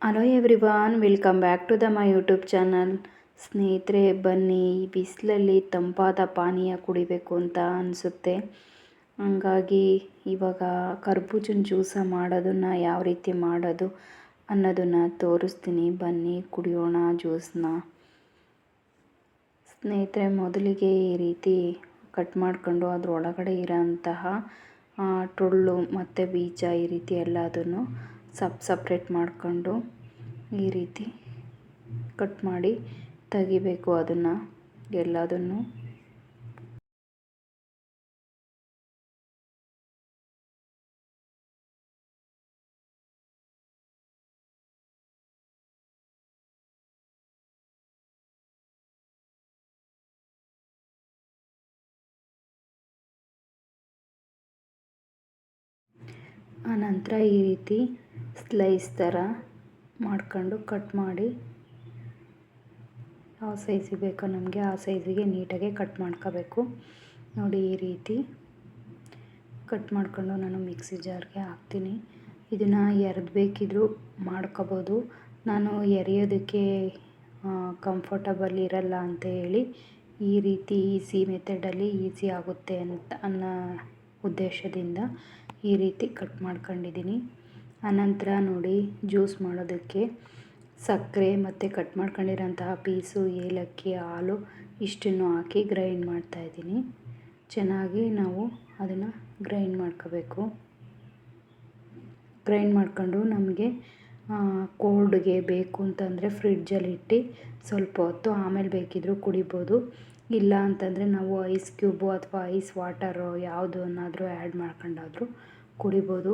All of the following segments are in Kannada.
Hello everyone, welcome back to my YouTube channel. ಸ್ನೇಹಿತರೆ, ಬನ್ನಿ ಬಿಸಿಲಲ್ಲಿ ತಂಪಾದ ಪಾನೀಯ ಕುಡಿಬೇಕು ಅಂತ ಅನಿಸುತ್ತೆ. ಹಂಗಾಗಿ ಇವಾಗ ಕರ್ಬೂಜನ ಜ್ಯೂಸ ಮಾಡೋದನ್ನು ಯಾವ ರೀತಿ ಮಾಡೋದು ಅನ್ನೋದನ್ನು ತೋರಿಸ್ತೀನಿ. ಬನ್ನಿ ಕುಡಿಯೋಣ ಜ್ಯೂಸನ್ನ. ಸ್ನೇಹಿತರೆ, ಮೊದಲಿಗೆ ಈ ರೀತಿ ಕಟ್ ಮಾಡ್ಕೊಂಡು ಅದರೊಳಗಡೆ ಇರೋಂತಹ ಟೊಳ್ಳು ಮತ್ತು ಬೀಜ ಈ ರೀತಿ ಎಲ್ಲದನ್ನು ಸಪ್ರೇಟ್ ಮಾಡಿಕೊಂಡು ಈ ರೀತಿ ಕಟ್ ಮಾಡಿ ತೆಗಿಬೇಕು ಅದನ್ನು ಎಲ್ಲದನ್ನು. ಆನಂತರ ಈ ರೀತಿ ಸ್ಲೈಸ್ ಥರ ಮಾಡ್ಕೊಂಡು ಕಟ್ ಮಾಡಿ ಯಾವ ಸೈಜಿಗೆ ಬೇಕೋ ನಮಗೆ ಆ ಸೈಜಿಗೆ ನೀಟಾಗಿ ಕಟ್ ಮಾಡ್ಕೋಬೇಕು. ನೋಡಿ, ಈ ರೀತಿ ಕಟ್ ಮಾಡ್ಕೊಂಡು ನಾನು ಮಿಕ್ಸಿ ಜಾರ್ಗೆ ಹಾಕ್ತೀನಿ. ಇದನ್ನು ಎರ್ದು ಬೇಕಿದ್ರೂ ಮಾಡ್ಕೋಬೋದು. ನಾನು ಎರಿಯೋದಕ್ಕೆ ಕಂಫರ್ಟಬಲ್ ಇರಲ್ಲ ಅಂತ ಹೇಳಿ ಈ ರೀತಿ ಈಸಿ ಮೆಥಡಲ್ಲಿ ಈಸಿ ಆಗುತ್ತೆ ಅನ್ನೋ ಉದ್ದೇಶದಿಂದ ಈ ರೀತಿ ಕಟ್ ಮಾಡ್ಕೊಂಡಿದ್ದೀನಿ. ಆನಂತರ ನೋಡಿ, ಜ್ಯೂಸ್ ಮಾಡೋದಕ್ಕೆ ಸಕ್ಕರೆ ಮತ್ತು ಕಟ್ ಮಾಡ್ಕೊಂಡಿರೋಂತಹ ಪೀಸು, ಏಲಕ್ಕಿ, ಹಾಲು ಇಷ್ಟನ್ನು ಹಾಕಿ ಗ್ರೈಂಡ್ ಮಾಡ್ತಾಯಿದ್ದೀನಿ. ಚೆನ್ನಾಗಿ ನಾವು ಅದನ್ನು ಗ್ರೈಂಡ್ ಮಾಡ್ಕೋಬೇಕು. ಗ್ರೈಂಡ್ ಮಾಡ್ಕೊಂಡು ನಮಗೆ ಕೋಲ್ಡ್ಗೆ ಬೇಕು ಅಂತಂದರೆ ಫ್ರಿಡ್ಜಲ್ಲಿ ಇಟ್ಟು ಸ್ವಲ್ಪ ಹೊತ್ತು ಆಮೇಲೆ ಬೇಕಿದ್ದರೂ ಕುಡಿಬೋದು. ಇಲ್ಲ ಅಂತಂದರೆ ನಾವು ಐಸ್ ಕ್ಯೂಬು ಅಥವಾ ಐಸ್ ವಾಟರು ಯಾವುದನ್ನಾದರೂ ಆ್ಯಡ್ ಮಾಡ್ಕೊಂಡಾದರೂ ಕುಡಿಬೋದು.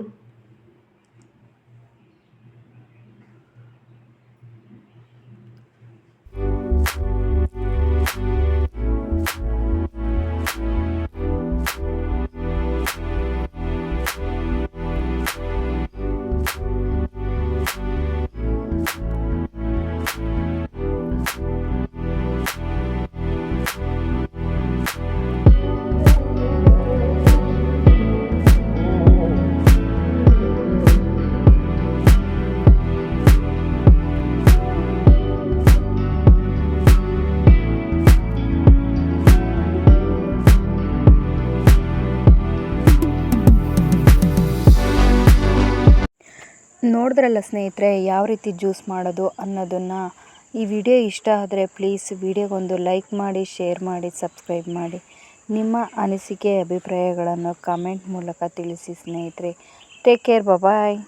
ನೋಡಿದ್ರಲ್ಲ ಸ್ನೇಹಿತರೆ, ಯಾವ ರೀತಿ ಜ್ಯೂಸ್ ಮಾಡೋದು ಅನ್ನೋದನ್ನು. ಈ ವಿಡಿಯೋ ಇಷ್ಟ ಆದರೆ ಪ್ಲೀಸ್ ವಿಡಿಯೋಗೊಂದು ಲೈಕ್ ಮಾಡಿ, ಶೇರ್ ಮಾಡಿ, ಸಬ್ಸ್ಕ್ರೈಬ್ ಮಾಡಿ. ನಿಮ್ಮ ಅನಿಸಿಕೆ ಅಭಿಪ್ರಾಯಗಳನ್ನು ಕಾಮೆಂಟ್ ಮೂಲಕ ತಿಳಿಸಿ ಸ್ನೇಹಿತರೆ. ಟೇಕ್ ಕೇರ್, ಬಾಯ್.